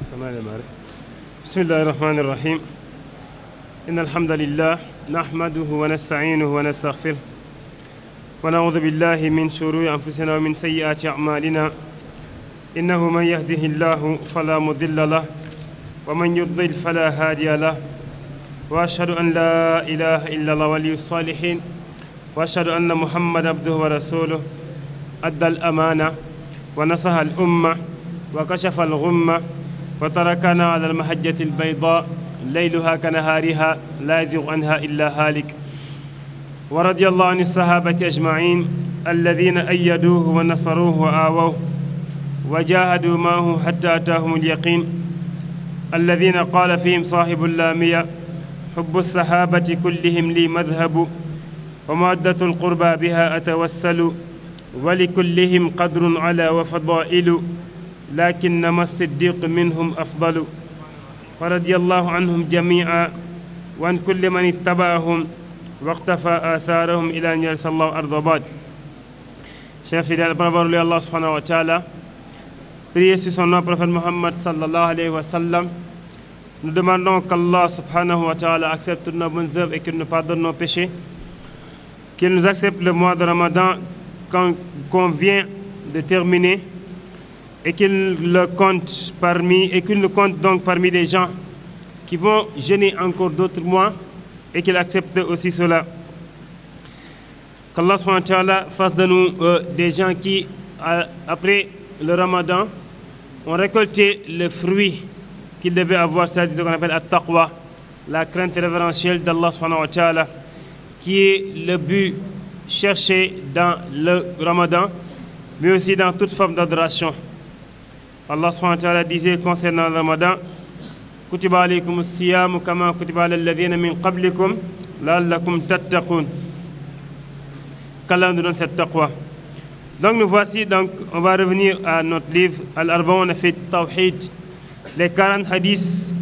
بسم الله الرحمن الرحيم إن الحمد لله نحمده ونستعينه ونستغفره ونعوذ بالله من شرور أنفسنا ومن سيئات أعمالنا إنه من يهده الله فلا مضل له ومن يضلل فلا هادي له وأشهد أن لا إله إلا الله ولي الصالحين وأشهد أن محمد عبده ورسوله أدى الأمانة ونصح الأمة وكشف الغمة وتركنا على المحجة البيضاء ليلها كنهارها لا يزيغ عنها إلا هالك ورضي الله عن الصحابة أجمعين الذين أيدوه ونصروه وآووه وجاهدوا معه حتى أتاهم اليقين الذين قال فيهم صاحب اللامية حب الصحابة كلهم لي مذهب ومودة القربى بها أتوسل ولكلهم قدر على وفضائل لكنما الصديق منهم أفضل ورضي الله عنهم جميعا وعن كل من اتبعهم واقتفى آثارهم إلى أن يرث الله أرض بعد. Chers fidèles, parole Allah subhanahu wa ta'ala, priez sur son nom, prophète Muhammad sallallahu alayhi wa sallam. Nous demandons qu'Allah subhanahu wa ta'ala accepte toutes nos bonnes œuvres et qu'il nous pardonne nos péchés, qu'il nous accepte le mois de Ramadan qu'on vient de terminer et qu'il le compte nous compte donc parmi les gens qui vont jeûner encore d'autres mois et qu'il accepte aussi cela. Qu'Allah subhanahu wa ta'ala fasse de nous des gens qui, après le Ramadan, ont récolté le fruit qu'ils devaient avoir, c'est-à-dire ce qu'on appelle at-taqwa, la crainte révérentielle d'Allah subhanahu wa ta'ala, qui est le but cherché dans le Ramadan, mais aussi dans toute forme d'adoration. Allah subhanahu wa ta'ala disait concernant le Ramadan, Kutiba alaykum as-siyam kama kutiba alal ladhina min qablikum la'allakum tattaqun. Qu'Allah nous donne cette taqwa. Donc nous voici, on va revenir à notre livre Al-Arba'oun on a fait Tawhid, les 40 hadiths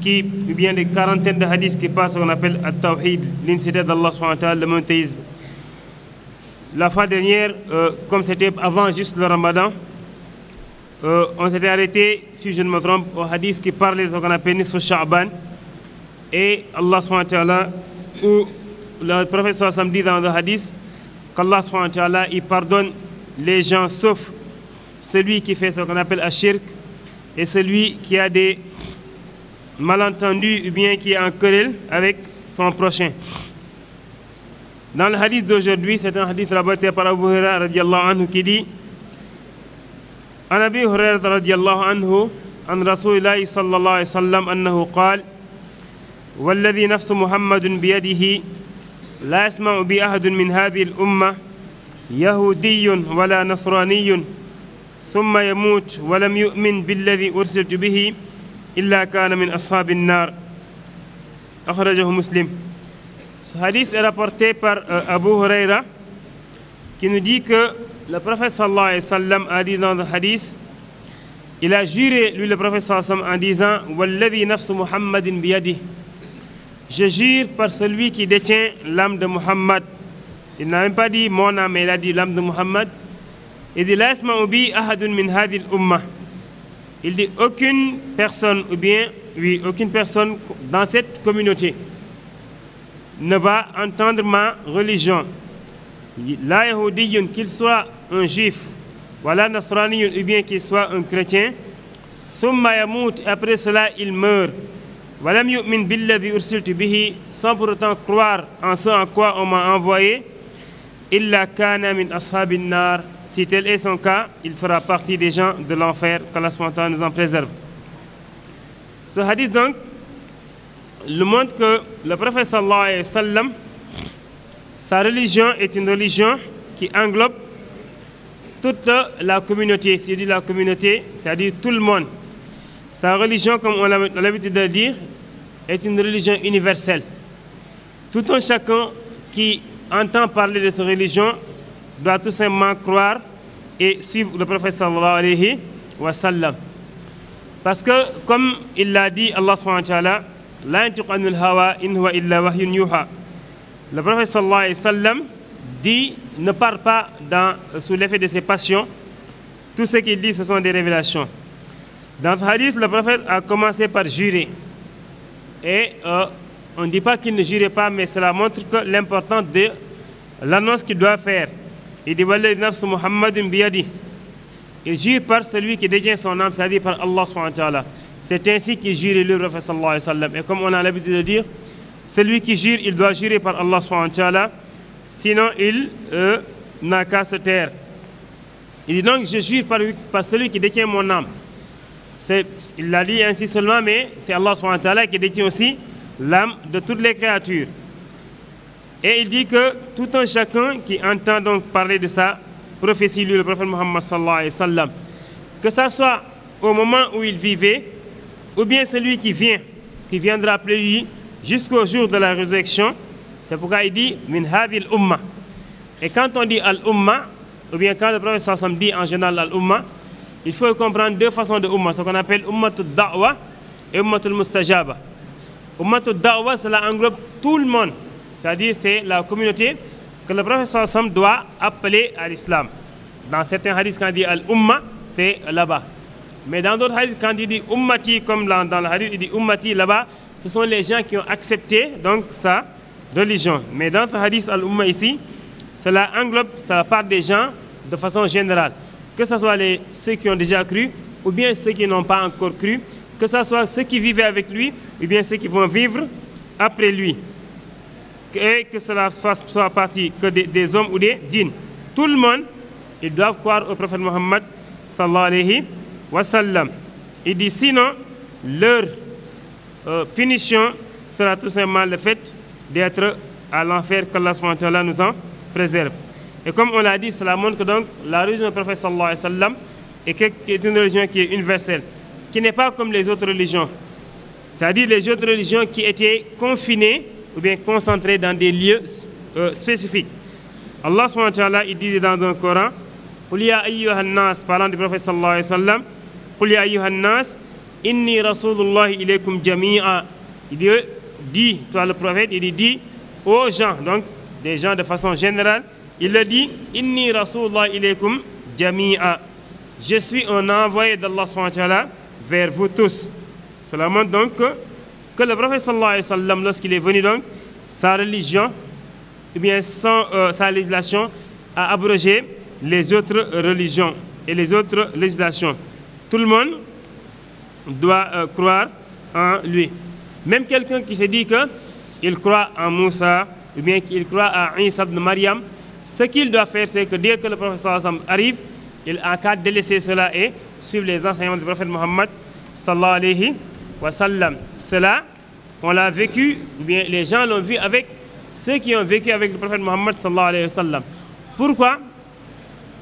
ou bien les quarantaines de hadiths qui passent, qu'on appelle At-Tawhid, l'unicité d'Allah subhanahu wa ta'ala, le monothéisme. La fois dernière, comme c'était avant juste le Ramadan, on s'était arrêté, si je ne me trompe, au hadith qui parlait de ce qu'on appelle Nisfu Sha'ban. Et Allah subhanahu wa ta'ala, où le prophète sallallahu alayhi wa sallam dit dans le hadith qu'Allah subhanahu wa ta'ala, il pardonne les gens sauf celui qui fait ce qu'on appelle Ashirk et celui qui a des malentendus ou bien qui est en querelle avec son prochain. Dans le hadith d'aujourd'hui, c'est un hadith rapporté par Abu Hurairah radiyallahu anhu qui dit عن أبي هريرة رضي الله عنه عن رسول الله صلى الله عليه وسلم أنه قال والذي نفس محمد بيده لا يسمع بي أحد من هذه الأمة يهودي ولا نصراني ثم يموت ولم يؤمن بالذي أرسلت به إلا كان من أصحاب النار أخرجه مسلم. Ce hadith est rapporté par Abu Huraira qui nous dit que le prophète sallallahu alayhi wa sallam a dit dans le hadith, il a juré, lui le prophète sallallahu alayhi wa sallam, en disant Walladhi nafsu Muhammadin biyadi. Je jure par celui qui détient l'âme de Muhammad. Il n'a même pas dit mon âme, mais il a dit l'âme de Muhammad. Il dit La yasma'u bi ahadun min hadhihi al-umma. Il dit aucune personne, ou bien, oui, aucune personne dans cette communauté ne va entendre ma religion. La yahoudiyun, qu'il soit un juif, wala nasraniyun, ou bien qu'il soit un chrétien, thumma yamut, après cela il meurt, walam yu'min billadhi ursiltu bihi, sans pour autant croire en ce en quoi on m'a envoyé, illa kana min ashabin nar, si tel est son cas, il fera partie des gens de l'enfer, qu'Allah subhanahu wa ta'ala nous en préserve. Ce hadith donc le montre que le prophète sallallahu alayhi wa sallam, sa religion est une religion qui englobe toute la communauté. Si je dis la communauté, c'est-à-dire tout le monde. Sa religion, comme on a l'habitude de dire, est une religion universelle. Tout un chacun qui entend parler de cette religion doit tout simplement croire et suivre le prophète sallallahu alayhi wa sallam. Parce que, comme il l'a dit, Allah subhanahu wa ta'ala, la yantiqu anil hawa in huwa illa wahyun yuha. Le prophète sallallahu alayhi wa sallam dit, ne part pas sous l'effet de ses passions. Tout ce qu'il dit, ce sont des révélations. Dans ce hadith, le prophète a commencé par jurer. Et on ne dit pas qu'il ne jurait pas, mais cela montre que l'importance de l'annonce qu'il doit faire. Il dit Walladhi nafsu Muhammadin biyadi. Il jure par celui qui détient son âme, c'est-à-dire par Allah subhanahu wa ta'ala. C'est ainsi qu'il jure le prophète sallallahu alayhi wa sallam. Et comme on a l'habitude de dire, celui qui jure, il doit jurer par Allah subhanahu wa ta'ala, sinon il n'a qu'à se taire. Il dit donc, je jure par celui qui détient mon âme. Il l'a dit ainsi seulement, mais c'est Allah subhanahu wa ta'ala qui détient aussi l'âme de toutes les créatures. Et il dit que tout un chacun qui entend donc parler de sa prophétie, lui, le prophète Muhammad sallallahu alayhi wa sallam, que ce soit au moment où il vivait, ou bien celui qui viendra après lui jusqu'au jour de la résurrection, c'est pourquoi il dit min hadhil umma. Et quand on dit al-umma, ou bien quand le prophète sallallahu alayhi wa sallam dit en général al-umma, il faut comprendre deux façons de umma, ce qu'on appelle ummatul da'wa et ummatul mustajaba. Ummatul da'wa, cela englobe tout le monde. C'est-à-dire, c'est la communauté que le prophète sallallahu alayhi wa sallam doit appeler à l'islam. Dans certains hadiths, quand il dit al-umma, c'est là-bas. Mais dans d'autres hadiths, quand il dit ummati, comme dans le hadith, il dit ummati là-bas, ce sont les gens qui ont accepté donc sa religion. Mais dans ce hadith al-umma ici, cela englobe, ça part des gens de façon générale. Que ce soit ceux qui ont déjà cru, ou bien ceux qui n'ont pas encore cru, que ce soit ceux qui vivaient avec lui, ou bien ceux qui vont vivre après lui. Et que cela soit partie que des hommes ou des djinns. Tout le monde, ils doivent croire au prophète Muhammad sallallahu alayhi wa sallam. Il dit sinon, leur punition sera tout simplement le fait d'être à l'enfer, qu'Allah subhanahu wa ta'ala nous en préserve. Et comme on l'a dit, cela montre que donc la religion du prophète sallallahu alayhi wa sallam est une religion qui est universelle, qui n'est pas comme les autres religions. C'est-à-dire les autres religions qui étaient confinées ou bien concentrées dans des lieux spécifiques. Allah subhanahu wa ta'ala, il dit dans un Coran, Qul ya ayyuhan nas, parlant du prophète sallallahu alayhi wa sallam, Qul ya ayyuhan nas, inni rasulullahi ilaykum jami'a. Il dit, toi le prophète, il dit aux gens, donc des gens de façon générale, il le dit, inni rasulullahi ilaykum jami'a. Je suis un envoyé d'Allah subhanahu wa ta'ala vers vous tous. Cela montre donc que le prophète sallallahu alayhi wa sallam, lorsqu'il est venu donc, sa religion, ou bien sa législation a abrogé les autres religions et les autres législations. Tout le monde doit croire en lui. Même quelqu'un qui se dit qu'il croit en Moussa, ou bien qu'il croit à Isa ibn Maryam, ce qu'il doit faire, c'est que dès que le prophète sallallahu alayhi wa sallam arrive, il a qu'à délaisser cela et suivre les enseignements du prophète Muhammad sallallahu alayhi wa sallam. Cela, on l'a vécu, ou bien les gens l'ont vu avec ceux qui ont vécu avec le prophète Muhammad sallallahu alayhi wa sallam. Pourquoi?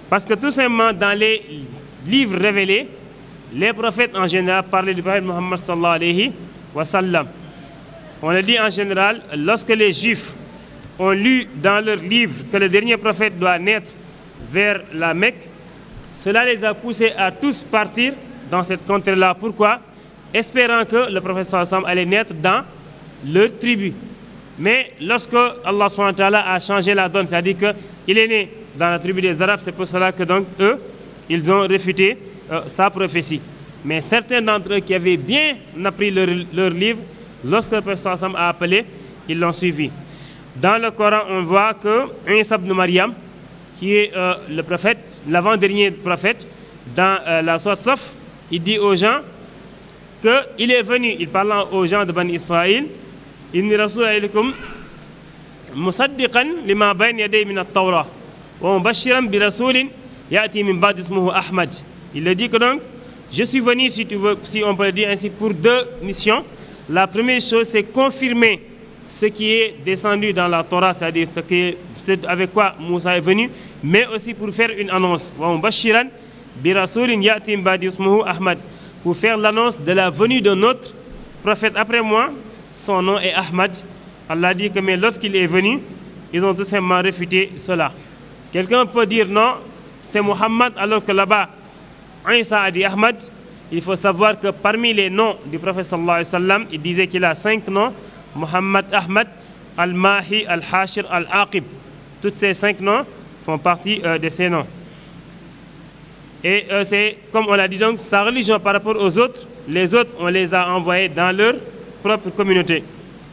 Parce que tout simplement dans les livres révélés, les prophètes en général parlaient du prophète Muhammad sallallahu alayhi wa sallam. On a dit en général, lorsque les juifs ont lu dans leurs livres que le dernier prophète doit naître vers la Mecque, cela les a poussés à tous partir dans cette contrée-là. Pourquoi? Espérant que le prophète sallallahu alayhi wa sallam allait naître dans leur tribu. Mais lorsque Allah subhanahu wa ta'ala a changé la donne, c'est-à-dire qu'il est né dans la tribu des Arabes, c'est pour cela que donc eux, ils ont réfuté sa prophétie. Mais certains d'entre eux qui avaient bien appris leur livre, lorsque le prophète sallallahu alayhi wa sallam a appelé, ils l'ont suivi. Dans le Coran, on voit que Isa ibn Maryam, qui est le prophète, l'avant-dernier prophète, dans la sourate Saf, il dit aux gens qu'il est venu, il parle aux gens de Bani Israël, inni rasulun ilaykum musaddiqan lima bayna yaday min at-Tawrah wa mubashiran bi rasulin ya'ti min ba'di ismuhu Ahmad. Il le dit que donc, je suis venu, si on peut le dire ainsi, pour deux missions. La première chose, c'est confirmer ce qui est descendu dans la Torah, c'est-à-dire avec quoi Moussa est venu, mais aussi pour faire une annonce. Wa mubashiran bi rasulin ya'ti min ba'di ismuhu Ahmad. Pour faire l'annonce de la venue d'un autre prophète après moi, son nom est Ahmad. Allah dit que mais lorsqu'il est venu, ils ont tout simplement réfuté cela. Quelqu'un peut dire non, c'est Muhammad, alors que là-bas, Isa a dit Ahmad. Il faut savoir que parmi les noms du prophète sallallahu alayhi wa sallam, il disait qu'il a 5 noms, Muhammad, Ahmad, Al-Mahi, Al-Hashir, Al-Aqib. Tous ces 5 noms font partie de ces noms. Et c'est, comme on l'a dit donc, sa religion par rapport aux autres. Les autres, on les a envoyés dans leur propre communauté.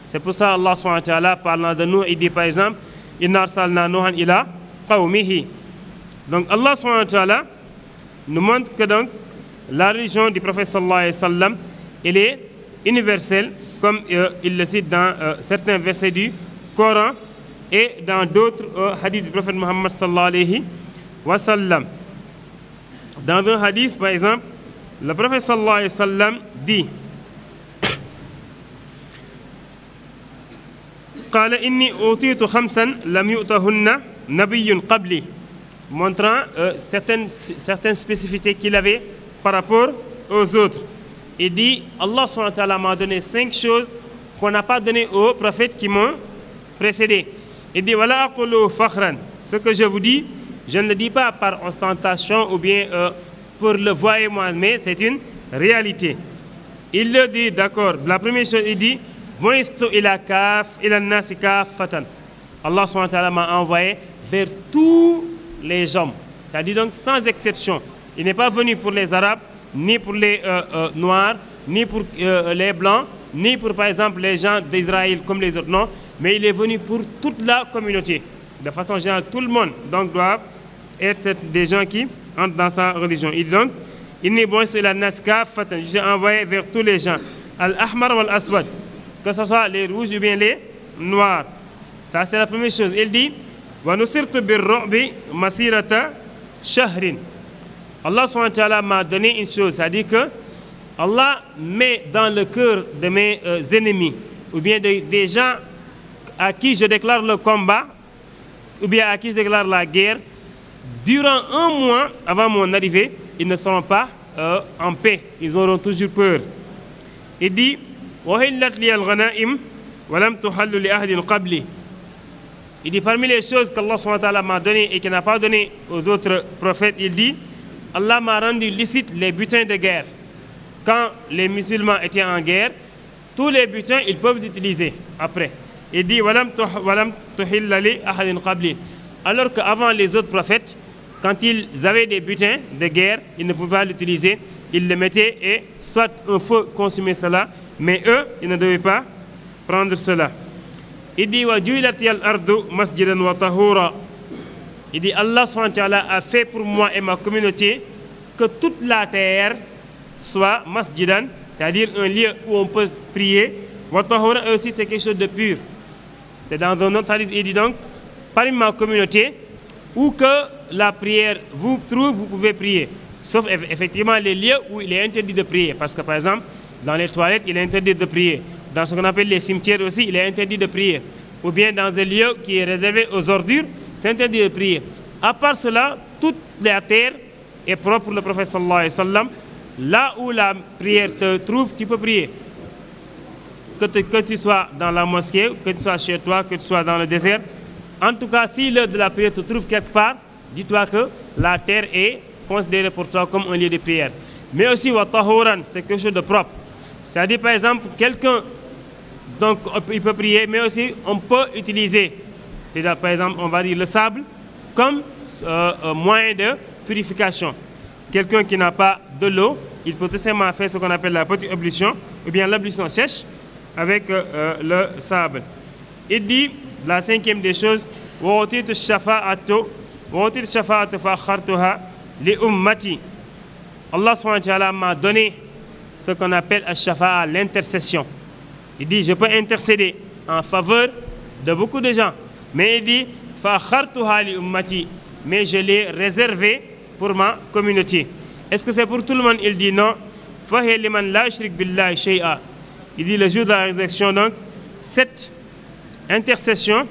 C'est pour ça Allah subhanahu wa ta'ala, parlant de nous, il dit par exemple, Inna arsalna Nuhan ila qawmihi. Donc Allah subhanahu wa ta'ala nous montre que donc la religion du prophète sallallahu alayhi wa sallam, elle est universelle, comme il le cite dans certains versets du Coran et dans d'autres hadiths du prophète Muhammad sallallahu alayhi wa sallam. Dans un hadith, par exemple, le prophète sallallahu alayhi wa sallam dit قال إني أوتيت خمسا لم يؤتهن نبي قبلي, montrant certaines spécificités qu'il avait par rapport aux autres. Il dit, Allah subhanahu wa ta'ala m'a donné 5 choses qu'on n'a pas données aux prophètes qui m'ont précédé. Il dit, voilà aqulu fakhran. Ce que je vous dis, je ne le dis pas par ostentation ou bien pour le voir et moi, mais c'est une réalité. Il le dit, d'accord. La première chose, il dit, bu'ithtu ila an-nasi kaffatan. Allah subhanahu wa ta'ala m'a envoyé vers tous les hommes. C'est-à-dire donc sans exception. Il n'est pas venu pour les Arabes, ni pour les Noirs, ni pour les Blancs, ni pour par exemple les gens d'Israël comme les autres, non. Mais il est venu pour toute la communauté. De façon générale, tout le monde donc doit être des gens qui entrent dans sa religion. Il dit donc, inni bu'ithtu ila an-nasi kaffatan. Je suis envoyé vers tous les gens. Al-ahmar wal-aswad. Que ce soit les rouges ou bien les noirs. Ça, c'est la première chose. Il dit, wa nusirtu bir-ru'bi masirata shahrin. Allah subhanahu wa ta'ala m'a donné une chose, c'est-à-dire que Allah met dans le cœur de mes ennemis, ou bien des gens à qui je déclare le combat, ou bien à qui je déclare la guerre, durant 1 mois avant mon arrivée, ils ne seront pas en paix, ils auront toujours peur. Il dit, وَهِلَّتْ لِيَ الْغَنَائِمْ وَلَمْ تُحَلُّ لِأَحْدٍ قَبْلِي. Il dit, parmi les choses qu'Allah subhanahu wa ta'ala m'a donné et qu'il n'a pas donné aux autres prophètes, il dit, Allah m'a rendu licite les butins de guerre. Quand les musulmans étaient en guerre, tous les butins, ils peuvent l'utiliser après. Il dit, وَلَمْ تُحِلَّ لِأَحْدٍ قَبْلِي. Alors qu'avant les autres prophètes, quand ils avaient des butins de guerre, ils ne pouvaient pas l'utiliser. Ils le mettaient et soit un feu consumait cela, mais eux, ils ne devaient pas prendre cela. Il dit, وَجُعِلَتْ الْأَرْضُ مَسْجِدًا وَطَهُورًا. Il dit, Allah subhanahu wa ta'ala a fait pour moi et ma communauté que toute la terre soit masjidan, c'est-à-dire un lieu où on peut prier. Wa tahura aussi, c'est quelque chose de pur. C'est dans un autre hadith, il dit donc, parmi ma communauté, où que la prière vous trouve, vous pouvez prier. Sauf effectivement les lieux où il est interdit de prier. Parce que par exemple, dans les toilettes, il est interdit de prier. Dans ce qu'on appelle les cimetières aussi, il est interdit de prier. Ou bien dans un lieu qui est réservé aux ordures, c'est interdit de prier. À part cela, toute la terre est propre pour le prophète sallallahu alayhi wa sallam. Là où la prière te trouve, tu peux prier. Que tu sois dans la mosquée, que tu sois chez toi, que tu sois dans le désert. En tout cas, si l'heure de la prière te trouve quelque part, dis-toi que la terre est considérée pour toi comme un lieu de prière. Mais aussi, wa tahuran, c'est quelque chose de propre. C'est-à-dire, par exemple, quelqu'un, donc il peut prier, mais aussi on peut utiliser, c'est-à-dire, par exemple, on va dire le sable comme moyen de purification. Quelqu'un qui n'a pas de l'eau, il peut tout simplement faire ce qu'on appelle la petite ablution, ou bien l'ablution sèche avec le sable. Il dit, la 5e des choses, وَأُوتِيتُ الشَّفَاعَةَ فَأَخَّرْتُهَا لِأُمَّتِي. Allah subhanahu wa ta'ala m'a donné ce qu'on appelle al-shafa'a, l'intercession. Il dit, je peux intercéder en faveur de beaucoup de gens. Mais il dit, فَأَخَّرْتُهَا لِأُمَّتِي. Mais je l'ai réservé pour ma communauté. Est-ce que c'est pour tout le monde? Il dit non. فَهِيَ لِمَنْ لَا يُشْرِكْ بِاللَّهِ شَيْئًا. Il dit le jour de la résurrection, donc, cette intercession,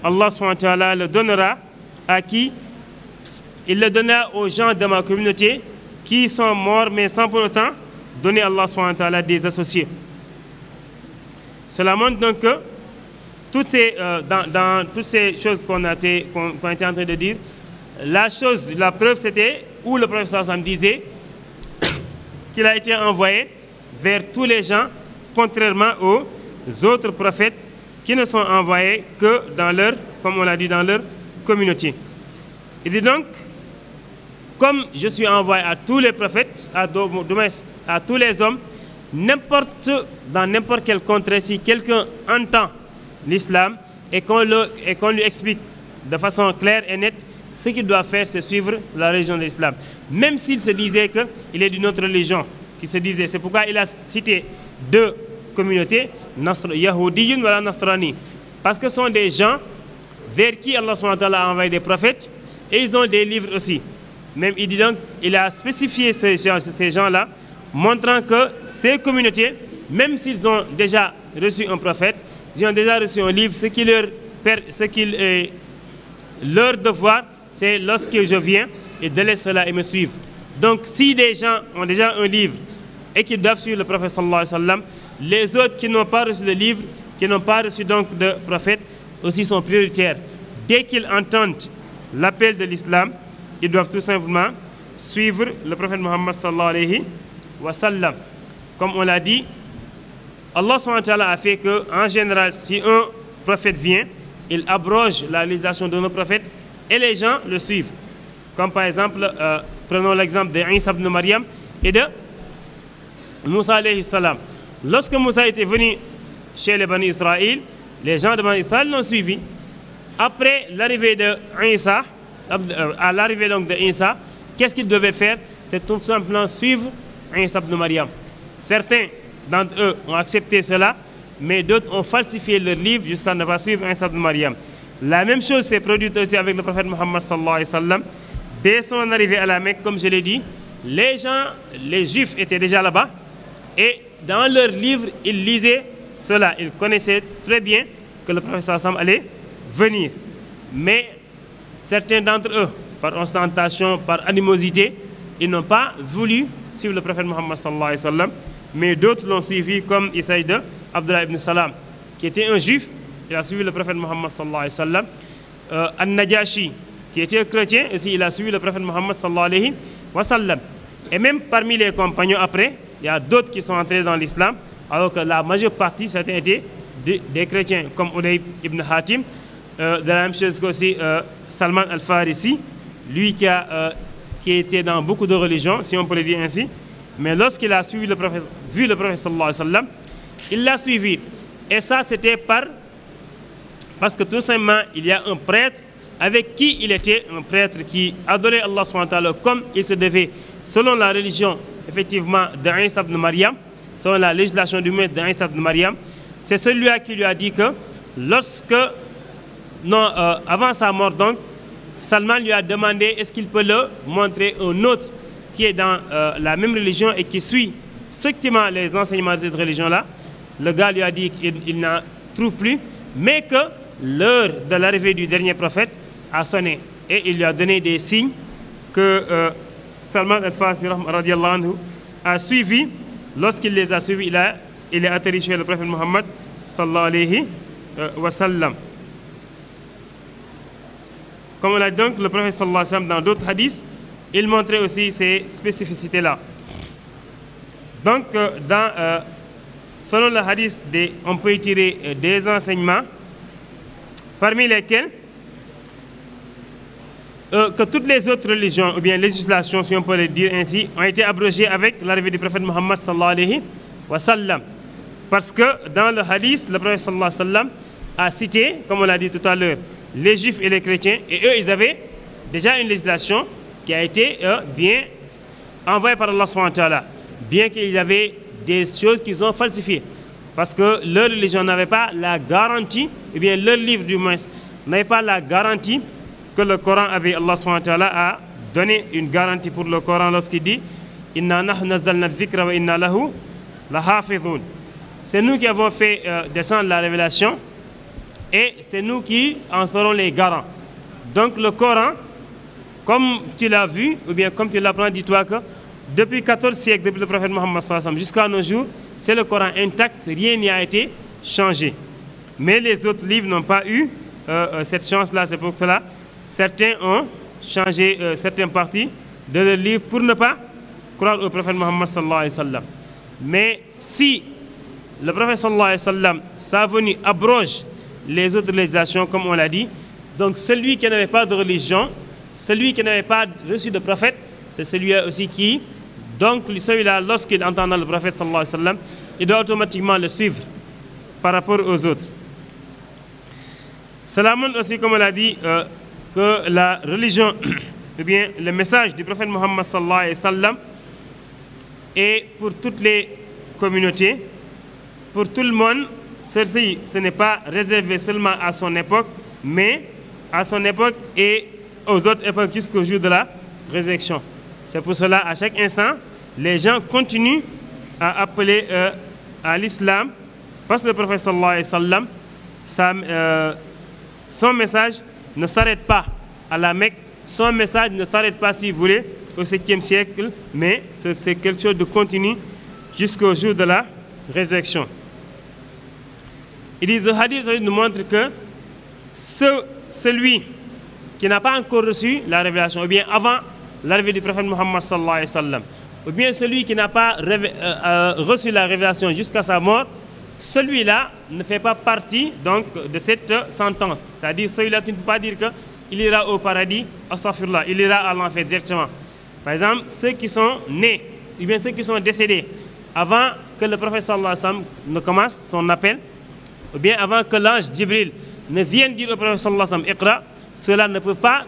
Allah subhanahu wa ta'ala le donnera à qui? Il le donnera aux gens de ma communauté qui sont morts, mais sans pour autant donner à Allah subhanahu wa ta'ala des associés. Cela montre donc que dans toutes ces choses qu'on était en train de dire, la preuve c'était où le prophète sallallahu alayhi wa sallam disait qu'il a été envoyé vers tous les gens, contrairement aux autres prophètes qui ne sont envoyés que dans leur, comme on l'a dit, dans leur communauté. Il dit donc, comme je suis envoyé à tous les prophètes, à tous les hommes, dans n'importe quel contrée, si quelqu'un entend l'islam et qu'on lui explique de façon claire et nette, ce qu'il doit faire, c'est suivre la religion de l'islam. Même s'il se disait qu'il est d'une autre religion, c'est pourquoi il a cité deux communautés, Yahoudiyun ou Nasrani, parce que ce sont des gens vers qui Allah subhanahu wa ta'ala a envoyé des prophètes et ils ont des livres aussi. Même il dit donc, il a spécifié ces gens-là, montrant que ces communautés, même s'ils ont déjà reçu un prophète, ils ont déjà reçu un livre, leur devoir, c'est lorsque je viens et de laisser cela et me suivre. Donc si des gens ont déjà un livre et qui doivent suivre le prophète sallallahu alayhi wa sallam, les autres qui n'ont pas reçu de livre, qui n'ont pas reçu donc de prophète, aussi sont prioritaires. Dès qu'ils entendent l'appel de l'islam, ils doivent tout simplement suivre le prophète Muhammad sallallahu alayhi wa sallam. Comme on l'a dit, Allah subhanahu wa ta'ala a fait qu'en général, si un prophète vient, il abroge la réalisation de nos prophètes et les gens le suivent. Comme par exemple, prenons l'exemple de Isa ibn Maryam et de Moussa alayhi salam. Lorsque Moussa était venu chez les Bani Israël, les gens de Bani Israël l'ont suivi. Après l'arrivée de Isa, à l'arrivée donc de Isa, qu'est-ce qu'ils devaient faire? C'est tout simplement suivre Isa ibn Maryam. Certains d'entre eux ont accepté cela, mais d'autres ont falsifié leur livre jusqu'à ne pas suivre Isa ibn Maryam. La même chose s'est produite aussi avec le prophète Muhammad sallallahu alayhi wa sallam. Dès son arrivée à la Mecque, comme je l'ai dit, les Juifs étaient déjà là-bas et dans leur livre, ils lisaient cela. Ils connaissaient très bien que le prophète sallallahu alayhi wa sallam allait venir. Mais certains d'entre eux, par ostentation, par animosité, ils n'ont pas voulu suivre le prophète Muhammad sallallahu alayhi wa sallam, mais d'autres l'ont suivi, comme il s'agit de Abdullah ibn Salam, qui était un juif. Il a suivi le prophète Muhammad sallallahu alayhi wa sallam. An-Najashi, qui était chrétien, aussi il a suivi le prophète Muhammad sallallahu alayhi wa sallam. Et même parmi les compagnons après, il y a d'autres qui sont entrés dans l'islam, alors que la majeure partie, certains étaient des chrétiens, comme Ulayb ibn Hatim, de la même chose qu'aussi Salman al-Farisi, lui qui était dans beaucoup de religions, si on peut le dire ainsi. Mais lorsqu'il a vu le prophète sallallahu alayhi wa sallam, il l'a suivi. Et ça, c'était parce que tout simplement, il y a un prêtre avec qui il était, un prêtre qui adorait Allah subhanahu wa ta'ala comme il se devait, selon la religion, effectivement, de Isa ibn Maryam, selon la législation du maître de Isa ibn Maryam. C'est celui-là qui lui a dit que avant sa mort donc, Salman lui a demandé est-ce qu'il peut le montrer un autre qui est dans la même religion et qui suit strictement les enseignements de cette religion-là. Le gars lui a dit qu'il n'en trouve plus, mais que l'heure de l'arrivée du dernier prophète a sonné. Et il lui a donné des signes que Salman al-Farsi radiallahu anhu a suivi. Lorsqu'il les a suivis, il est atterri chez le prophète Muhammad sallallahu alayhi wa sallam. Comme on l'a dit donc, le prophète sallallahu alayhi wa sallam, dans d'autres hadiths, il montrait aussi ces spécificités-là. Donc, selon le hadith, on peut y tirer des enseignements, parmi lesquels que toutes les autres religions, ou bien législations, si on peut le dire ainsi, ont été abrogées avec l'arrivée du prophète Muhammad sallallahu alayhi wa sallam. Parce que dans le hadith, le prophète sallallahu alayhi wa sallam a cité, comme on l'a dit tout à l'heure, les juifs et les chrétiens, et eux, ils avaient déjà une législation qui a été bien envoyée par Allah subhanahu wa ta'ala, bien qu'ils avaient des choses qu'ils ont falsifiées. Parce que leur religion n'avait pas la garantie, ou bien leur livre du moins, n'avait pas la garantie que le Coran avait. Allah subhanahu wa ta'ala a donné une garantie pour le Coran lorsqu'il dit « Inna nahnu nazzalna dhikra wa inna lahu lahafidhun » C'est nous qui avons fait descendre la révélation et c'est nous qui en serons les garants. Donc le Coran, comme tu l'as vu, ou bien comme tu l'apprends, dis-toi que depuis 14 siècles, depuis le prophète Muhammad sallallahu alayhi wa sallam jusqu'à nos jours, c'est le Coran intact, rien n'y a été changé. Mais les autres livres n'ont pas eu cette chance-là, c'est pour cela certains ont changé certaines parties de leur livre pour ne pas croire au prophète Muhammad sallallahu alayhi wa sallam. Mais si le prophète sallallahu alayhi wa sallam, sa venue abroge les autres législations, comme on l'a dit, donc celui qui n'avait pas de religion, celui qui n'avait pas reçu de prophète, c'est celui-là aussi qui, donc celui-là, lorsqu'il entend le prophète sallallahu alayhi wa sallam, il doit automatiquement le suivre par rapport aux autres. Cela montre aussi, comme on l'a dit, que la religion, ou bien le message du prophète Muhammad sallallahu alayhi wa sallam est pour toutes les communautés, pour tout le monde. Ceci, ce n'est pas réservé seulement à son époque, mais à son époque et aux autres époques jusqu'au jour de la résurrection. C'est pour cela, à chaque instant, les gens continuent à appeler à l'islam, parce que le prophète sallallahu alayhi wa sallam, son message ne s'arrête pas à la Mecque, son message ne s'arrête pas, si vous voulez, au 7e siècle, mais c'est quelque chose de continu jusqu'au jour de la résurrection. Il dit, le hadith nous montre que celui qui n'a pas encore reçu la révélation, ou bien avant l'arrivée du prophète Muhammad sallallahu alayhi wa sallam, ou bien celui qui n'a pas reçu la révélation jusqu'à sa mort, celui-là ne fait pas partie donc de cette sentence. C'est-à-dire, celui-là, tu ne peux pas dire qu'il ira au paradis, astaghfirullah, il ira à l'enfer directement. Par exemple, ceux qui sont nés, ou bien ceux qui sont décédés avant que le prophète sallallahu alayhi wa sallam ne commence son appel, ou bien avant que l'ange Jibril ne vienne dire au prophète sallallahu alayhi wa sallam, Iqra, ceux-là ne peuvent pas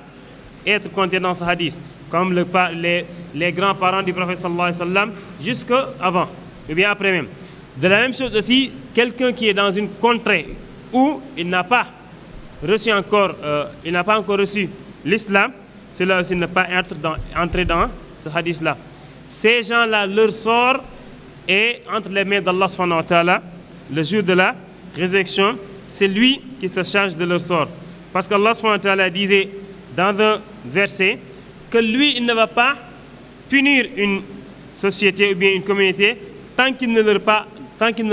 être comptés dans ce hadith, comme les grands-parents du prophète sallallahu alayhi wa sallam, jusqu'avant, ou bien après même. De la même chose aussi, quelqu'un qui est dans une contrée où il n'a pas reçu encore, l'islam, cela aussi ne pas entrer dans ce hadith-là. Ces gens-là, leur sort est entre les mains d'Allah subhanahu wa ta'ala. Le jour de la résurrection, c'est lui qui se charge de leur sort. Parce qu'Allah subhanahu wa ta'ala disait dans un verset que lui, il ne va pas punir une société ou bien une communauté tant qu'il ne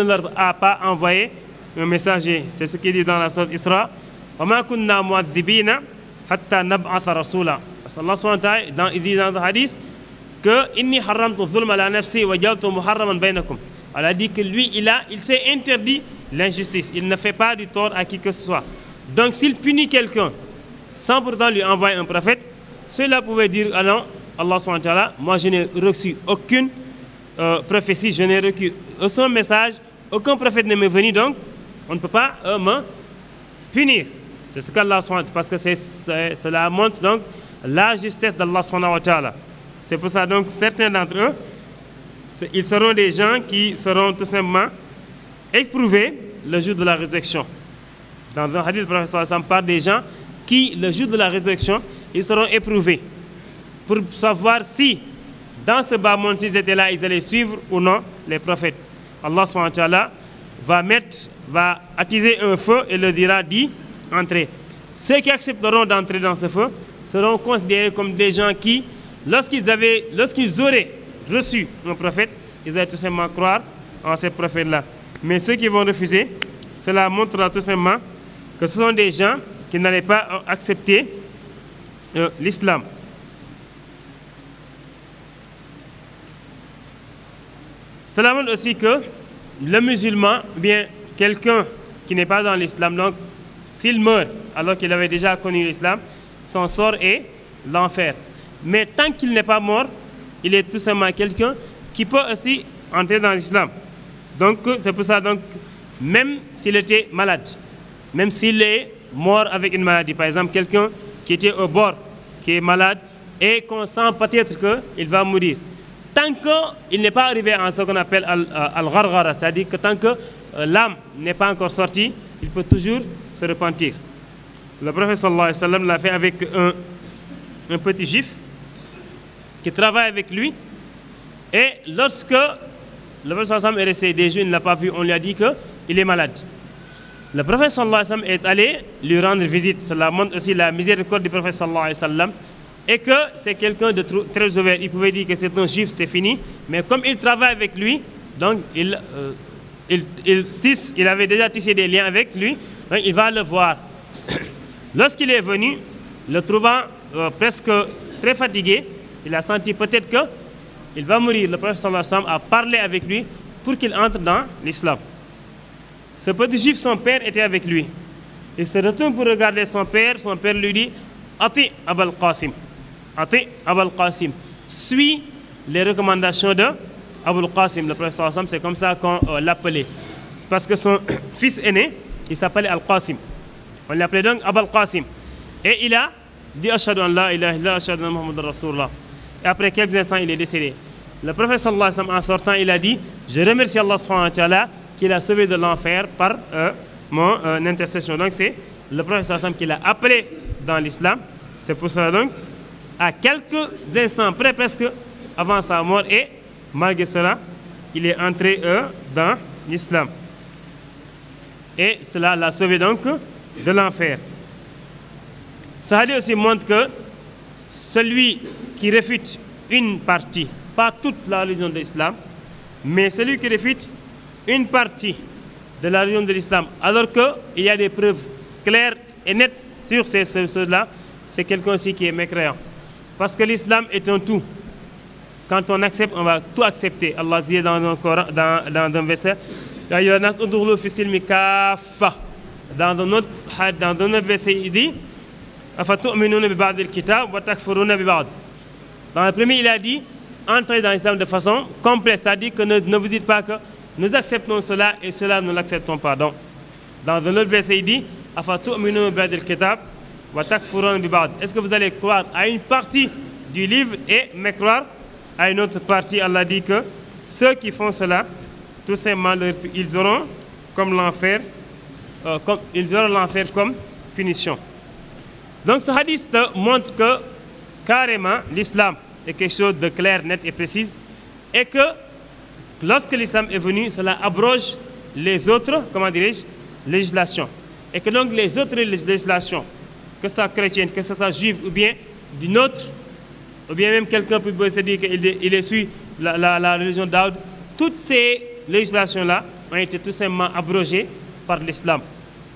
leur a pas envoyé un messager. C'est ce qu'il dit dans la sourate Isra. وَمَا كُنَّا مُعَذِّبِينَ حَتَّى نَبْعَثَ رَسُولًا. Parce qu'Allah subhanahu wa ta'ala, il dit dans le hadith que inni haramtu dhulma ala nafsi wa jaltu muharraman bainakum. Allah dit que lui, il s'est interdit l'injustice. Il ne fait pas du tort à qui que ce soit. Donc s'il punit quelqu'un sans pourtant lui envoyer un prophète, cela pouvait dire, ah non, Allah subhanahu wa ta'ala, moi je n'ai reçu aucune prophétie, je n'ai reçu aucun message, aucun prophète ne m'est venu, donc on ne peut pas me punir. C'est ce qu'Allah subhanahu wa ta'ala, parce que cela montre donc la justesse d'Allah subhanahu wa ta'ala. C'est pour ça donc certains d'entre eux, ils seront des gens qui seront tout simplement éprouvés le jour de la résurrection. Dans un hadith, le prophète sallallahu alayhi wa sallam parle des gens qui, le jour de la résurrection, ils seront éprouvés pour savoir si, dans ce bas monde, s'ils étaient là, ils allaient suivre ou non les prophètes. Allah subhanahu wa ta'ala va attiser un feu et leur dira d'y entrer. Ceux qui accepteront d'entrer dans ce feu seront considérés comme des gens qui, lorsqu'ils auraient reçu un prophète, ils allaient tout simplement croire en ces prophètes-là. Mais ceux qui vont refuser, cela montrera tout simplement que ce sont des gens qui n'allaient pas accepter l'islam. Cela montre aussi que le musulman, bien quelqu'un qui n'est pas dans l'islam, donc s'il meurt alors qu'il avait déjà connu l'islam, son sort est l'enfer. Mais tant qu'il n'est pas mort, il est tout simplement quelqu'un qui peut aussi entrer dans l'islam. Donc c'est pour ça, donc, même s'il était malade, même s'il est mort avec une maladie, par exemple quelqu'un qui était au bord, qui est malade et qu'on sent peut-être qu'il va mourir, tant qu'il n'est pas arrivé à ce qu'on appelle al-gharghara, c'est-à-dire que tant que l'âme n'est pas encore sortie, il peut toujours se repentir. Le prophète sallallahu alayhi wa sallam l'a fait avec un petit juif qui travaille avec lui, et lorsque le prophète sallallahu alayhi wa sallam est resté des jours, il ne l'a pas vu, on lui a dit qu'il est malade. Le prophète sallallahu alayhi wa sallam est allé lui rendre visite. Cela montre aussi la miséricorde du prophète sallallahu alayhi wa sallam, et que c'est quelqu'un de très ouvert. Il pouvait dire que c'est un juif, c'est fini, mais comme il travaille avec lui, donc il avait déjà tissé des liens avec lui, donc il va le voir. Lorsqu'il est venu, le trouvant presque très fatigué, il a senti peut-être qu'il va mourir. Le prophète sallallahu alayhi wa sallam a parlé avec lui pour qu'il entre dans l'islam. Ce petit juif, son père était avec lui. Il se retourne pour regarder son père lui dit, Ati Abul Qasim. Ati Abul Qasim. suit les recommandations de Abul Qasim, le prophète sallallahu alayhi wa sallam. C'est comme ça qu'on l'appelait. C'est parce que son fils aîné, il s'appelait Al-Qasim. On l'appelait donc Abul Qasim. Et il a dit Ashhadu an la ilaha illallah, ashhadu anna Muhammadan Rasulullah. Et après quelques instants, il est décédé. Le prophète sallallahu alayhi wa sallam, en sortant, il a dit: je remercie Allah subhanahu wa ta'ala qu'il a sauvé de l'enfer par mon intercession. Donc c'est le prophète sallallahu alayhi wa sallam qui l'a appelé dans l'islam. C'est pour cela donc, à quelques instants près, presque avant sa mort, et malgré cela, il est entré dans l'islam. Et cela l'a sauvé donc de l'enfer. Ce hadith aussi montre que celui qui réfute une partie, pas toute la religion de l'islam, mais celui qui réfute une partie de la religion de l'islam, alors qu'il y a des preuves claires et nettes sur ces choses-là, c'est quelqu'un aussi qui est mécréant. Parce que l'islam est un tout. Quand on accepte, on va tout accepter. Allah dit dans un Coran, dans un verset, dans un autre verset, il dit: dans le premier, il a dit: entrez dans l'islam de façon complète, c'est-à-dire que ne vous dites pas que nous acceptons cela et cela nous l'acceptons pas. Donc, dans un autre verset, il dit: est-ce que vous allez croire à une partie du livre et mécroire à une autre partie? Allah dit que ceux qui font cela, tout simplement, ils auront comme l'enfer, comme punition. Donc ce hadith montre que carrément l'islam est quelque chose de clair, net et précis, et que lorsque l'islam est venu, cela abroge les autres, comment dirais-je, législations. Et que donc les autres législations, que ce soit chrétienne, que ce soit juive, ou bien d'une autre, ou bien même quelqu'un peut se dire qu'il est suit la religion d'Aoud, toutes ces législations-là ont été tout simplement abrogées par l'islam.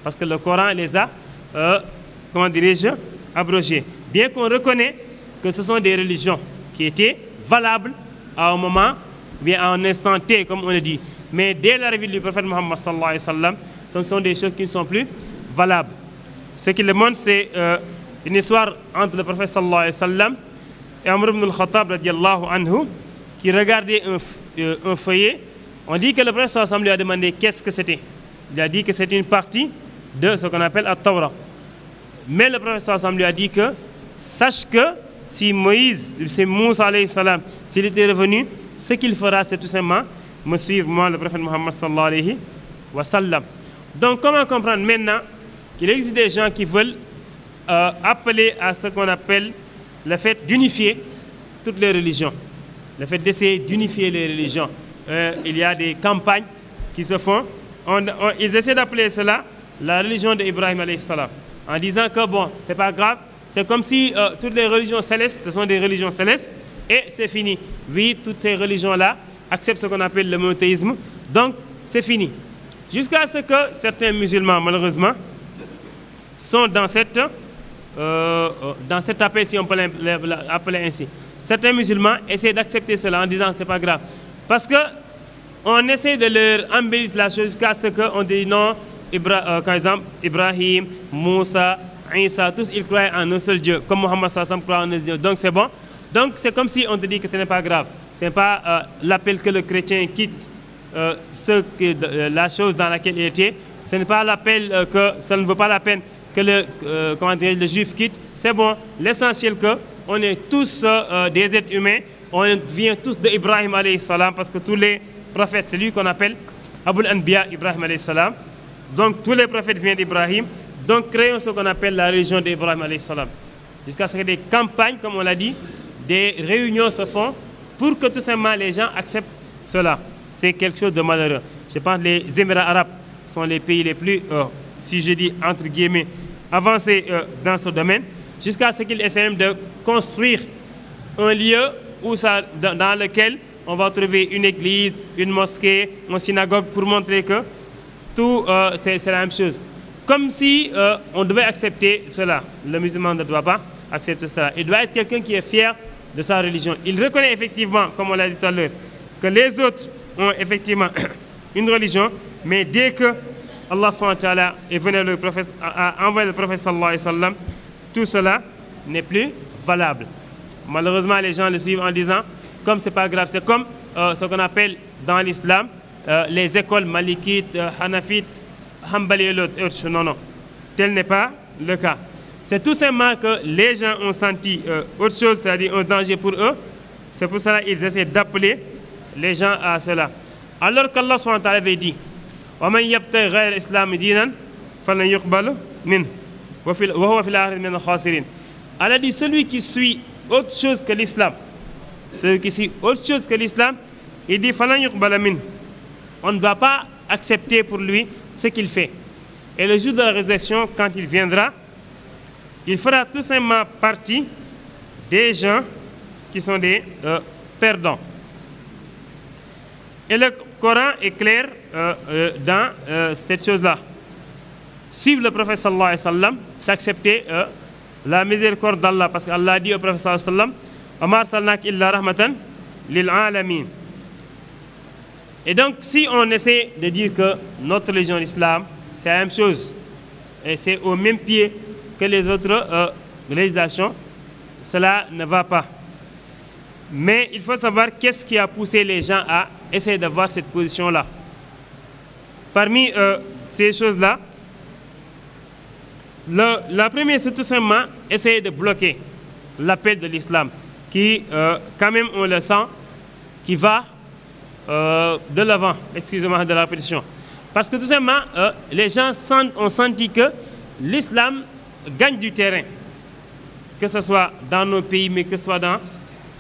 Parce que le Coran les a, comment dirais-je, abrogées. Bien qu'on reconnaît que ce sont des religions qui étaient valables à un moment, ou bien à un instant T, comme on le dit. Mais dès l'arrivée du prophète Muhammad sallallahu alayhi wa sallam, ce sont des choses qui ne sont plus valables. Ce qui le montre, c'est une histoire entre le prophète sallallahu alayhi wa sallam et Amr ibn al-Khattab radiallahu anhu, qui regardait un feuillet. On dit que le prophète sallallahu alayhi wa sallam lui a demandé qu'est-ce que c'était. Il a dit que c'était une partie de ce qu'on appelle At-Tawra. Mais le prophète sallallahu alayhi wa sallam lui a dit que sache que si Moussa alayhi salam, s'il était revenu, ce qu'il fera, c'est tout simplement me suivre, moi, le prophète Muhammad sallallahu alayhi wa sallam. Donc, comment comprendre maintenant qu'il existe des gens qui veulent appeler à ce qu'on appelle le fait d'unifier toutes les religions, le fait d'essayer d'unifier les religions. Il y a des campagnes qui se font. Ils essaient d'appeler cela la religion d'Ibrahim alayhi salam, en disant que bon, c'est pas grave, c'est comme si toutes les religions célestes, ce sont des religions célestes, et c'est fini. Oui, toutes ces religions-là acceptent ce qu'on appelle le monothéisme, donc c'est fini. Jusqu'à ce que certains musulmans, malheureusement, sont dans cet appel, si on peut l'appeler ainsi. Certains musulmans essaient d'accepter cela en disant c'est pas grave. Parce qu'on essaie de leur embellir la chose jusqu'à ce qu'on dise non, par exemple, Ibrahim, Moussa, Isa, tous ils croient en un seul Dieu, comme Mohammed sallam croit en un Dieu. Donc c'est bon. Donc c'est comme si on te dit que ce n'est pas grave. Ce n'est pas l'appel que le chrétien quitte la chose dans laquelle il était. Ce n'est pas l'appel que ça ne vaut pas la peine que le juif quitte. C'est bon. L'essentiel que on est tous des êtres humains. On vient tous d'Ibrahim alayhi salam, parce que tous les prophètes, c'est lui qu'on appelle Abul Anbiya Ibrahim alayhi salam. Donc tous les prophètes viennent d'Ibrahim. Donc créons ce qu'on appelle la religion d'Ibrahim alayhi salam. Jusqu'à ce que des campagnes, comme on l'a dit, des réunions se font pour que tout simplement les gens acceptent cela. C'est quelque chose de malheureux. Je pense que les Émirats arabes sont les pays les plus, si je dis entre guillemets, avancés dans ce domaine, jusqu'à ce qu'ils essaient même de construire un lieu dans lequel on va trouver une église, une mosquée, une synagogue, pour montrer que tout c'est la même chose. Comme si on devait accepter cela. Le musulman ne doit pas accepter cela. Il doit être quelqu'un qui est fier de sa religion. Il reconnaît effectivement, comme on l'a dit tout à l'heure, que les autres ont effectivement une religion, mais dès que Allah subhanahu wa ta'ala est venu a envoyé le prophète sallallahu alayhi wa sallam, tout cela n'est plus valable. Malheureusement, les gens le suivent en disant, comme c'est pas grave, c'est comme ce qu'on appelle dans l'islam les écoles malikites, hanafites, hanbali et l'autre. Non, non, tel n'est pas le cas. C'est tout simplement que les gens ont senti autre chose, c'est-à-dire un danger pour eux. C'est pour cela qu'ils essaient d'appeler les gens à cela. Alors qu'Allah subhanahu wa ta'ala avait dit وَمَنْ يَبْتَغِ غَيْرَ الْإِسْلَامِ دِينًا فَلَنْ يُقْبَلَ مِنْهُ وَهُوَ فِي الْآخِرَةِ مِنَ الْخَاسِرِينَ. Allah dit celui qui suit autre chose que l'islam, celui qui suit autre chose que l'islam, il dit فَلَنْ يُقْبَلَ مِنْهُ. On ne va pas accepter pour lui ce qu'il fait. Et le jour de la résurrection, quand il viendra, il fera tout simplement partie des gens qui sont des perdants. Et le Coran est clair dans cette chose-là. Suivre le prophète sallallahu alayhi wa sallam, c'est accepter la miséricorde d'Allah, parce qu'Allah dit au prophète sallallahu alayhi wa sallam « Wa ma arsalnaka illa rahmatan lil alamin ». Et donc, si on essaie de dire que notre religion, l'islam, c'est la même chose, et c'est au même pied que les autres législations, cela ne va pas. Mais il faut savoir qu'est-ce qui a poussé les gens à essayer d'avoir cette position-là. Parmi ces choses-là, la première, c'est tout simplement essayer de bloquer l'appel de l'islam, qui, quand même, on le sent, qui va de l'avant, excusez-moi de la répétition. Parce que tout simplement, les gens ont senti que l'islam gagne du terrain, que ce soit dans nos pays, mais que ce soit dans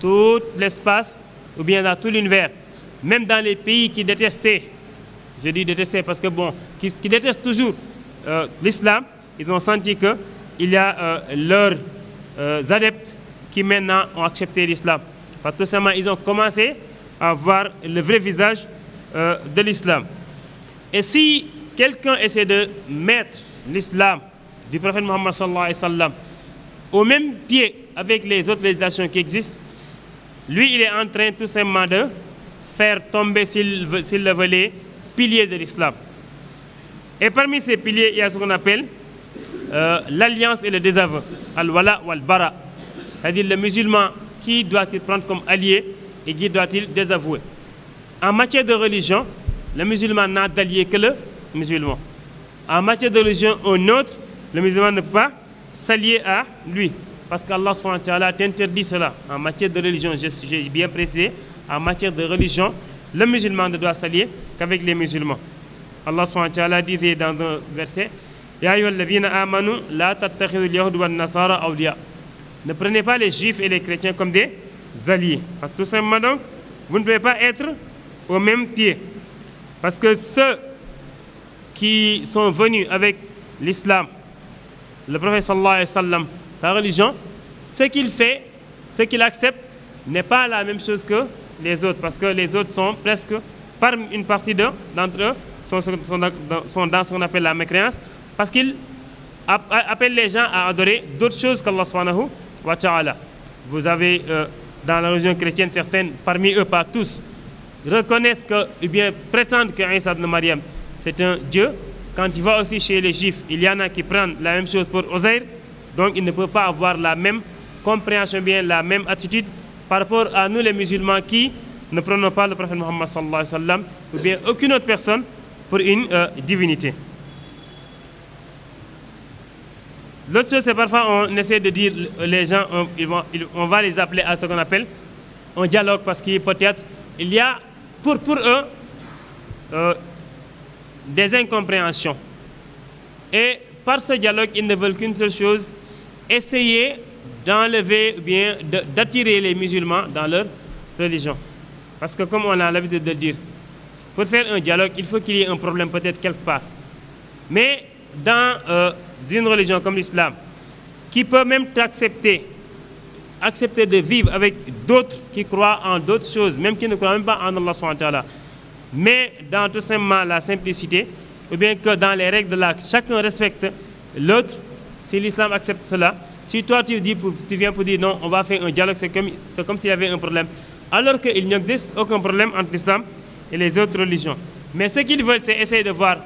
tout l'espace ou bien dans tout l'univers. Même dans les pays qui détestaient, je dis détestaient parce que bon, qui détestent toujours l'islam, ils ont senti qu'il y a leurs adeptes qui maintenant ont accepté l'islam. Parce que tout simplement, ils ont commencé à voir le vrai visage de l'islam. Et si quelqu'un essaie de mettre l'islam du prophète Muhammad sallallahu alayhi wa sallam au même pied avec les autres législations qui existent, lui, il est en train tout simplement de faire tomber, s'il le veut, les piliers de l'islam. Et parmi ces piliers, il y a ce qu'on appelle l'alliance et le désaveu, al-wala wal-bara. C'est-à-dire le musulman, qui doit-il prendre comme allié et qui doit-il désavouer. En matière de religion, le musulman n'a d'allié que le musulman. En matière de religion, un autre, le musulman ne peut pas s'allier à lui. Parce qu'Allah subhanahu wa ta'ala t'interdit cela. En matière de religion, j'ai bien précisé, en matière de religion, le musulman ne doit s'allier qu'avec les musulmans. Allah subhanahu wa ta'ala disait dans un verset Ya ayyuhalladhina amanu la tattakhidhu al-yahuda wan-nasara awliya. Ne prenez pas les juifs et les chrétiens comme des alliés. Parce que tout simplement donc, vous ne pouvez pas être au même pied. Parce que ceux qui sont venus avec l'islam, le prophète sallallahu alayhi wa sallam, sa religion, ce qu'il fait, ce qu'il accepte, n'est pas la même chose que les autres. Parce que les autres sont presque, par une partie d'entre eux, sont dans ce qu'on appelle la mécréance, parce qu'ils appellent les gens à adorer d'autres choses qu'Allah subhanahu wa ta'ala. Vous avez dans la religion chrétienne, certaines, parmi eux, pas tous, reconnaissent que, ou bien prétendent que Isa ibn Maryam, c'est un Dieu. Quand il va aussi chez les Juifs, il y en a qui prennent la même chose pour Ozair. Donc, ils ne peuvent pas avoir la même compréhension, bien la même attitude par rapport à nous les musulmans qui ne prenons pas le prophète Muhammad sallallahu alayhi wa sallam ou bien aucune autre personne pour une divinité. L'autre chose, c'est parfois on essaie de dire les gens, on va les appeler à ce qu'on appelle un dialogue parce qu'il peut-être il y a pour eux des incompréhensions. Et par ce dialogue, ils ne veulent qu'une seule chose, essayer d'enlever ou bien d'attirer les musulmans dans leur religion. Parce que comme on a l'habitude de le dire, pour faire un dialogue, il faut qu'il y ait un problème peut-être quelque part. Mais dans une religion comme l'islam, qui peut même accepter de vivre avec d'autres qui croient en d'autres choses, même qui ne croient même pas en Allah subhanahu wa ta'ala, mais dans tout simplement la simplicité, ou bien que dans les règles de l'acte, chacun respecte l'autre, si l'islam accepte cela, si toi tu viens pour dire non, on va faire un dialogue, c'est comme s'il y avait un problème, alors qu'il n'existe aucun problème entre l'islam et les autres religions. Mais ce qu'ils veulent, c'est essayer de voir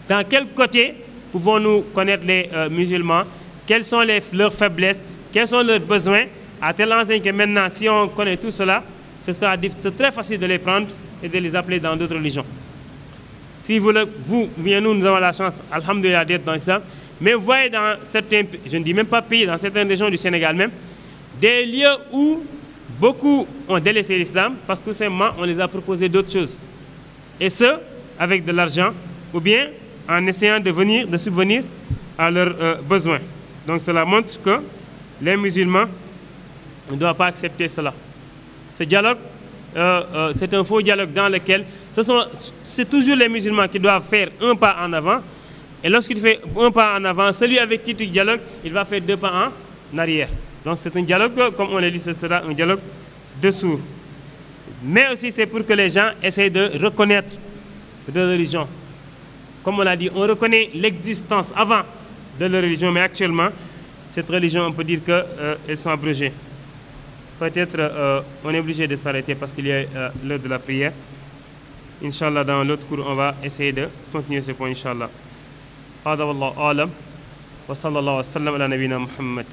dans quel côté pouvons-nous connaître les musulmans, quelles sont leurs faiblesses, quels sont leurs besoins, à telle enseigne que maintenant, si on connaît tout cela, c'est très facile de les prendre et de les appeler dans d'autres religions. Si vous, bien nous avons la chance, alhamdoulilah, d'être dans l'islam, mais vous voyez dans certains, je ne dis même pas pays, dans certaines régions du Sénégal même, des lieux où beaucoup ont délaissé l'islam parce que tout simplement on les a proposé d'autres choses. Et ce, avec de l'argent, ou bien en essayant de subvenir à leurs besoins. Donc cela montre que les musulmans ne doivent pas accepter cela. Ce dialogue, c'est un faux dialogue dans lequel c'est toujours les musulmans qui doivent faire un pas en avant. Et lorsqu'il fait un pas en avant, celui avec qui tu dialogues, il va faire 2 pas en arrière. Donc c'est un dialogue, comme on l'a dit, ce sera un dialogue de sourds. Mais aussi c'est pour que les gens essayent de reconnaître de religion. Comme on l'a dit, on reconnaît l'existence avant de la religion, mais actuellement, cette religion, on peut dire qu'elles sont abrogées. Peut-être on est obligé de s'arrêter parce qu'il y a l'heure de la prière. Inch'Allah, dans l'autre cours, on va essayer de continuer ce point, Inch'Allah. هذا والله أعلم وصلى الله وسلم على نبينا محمد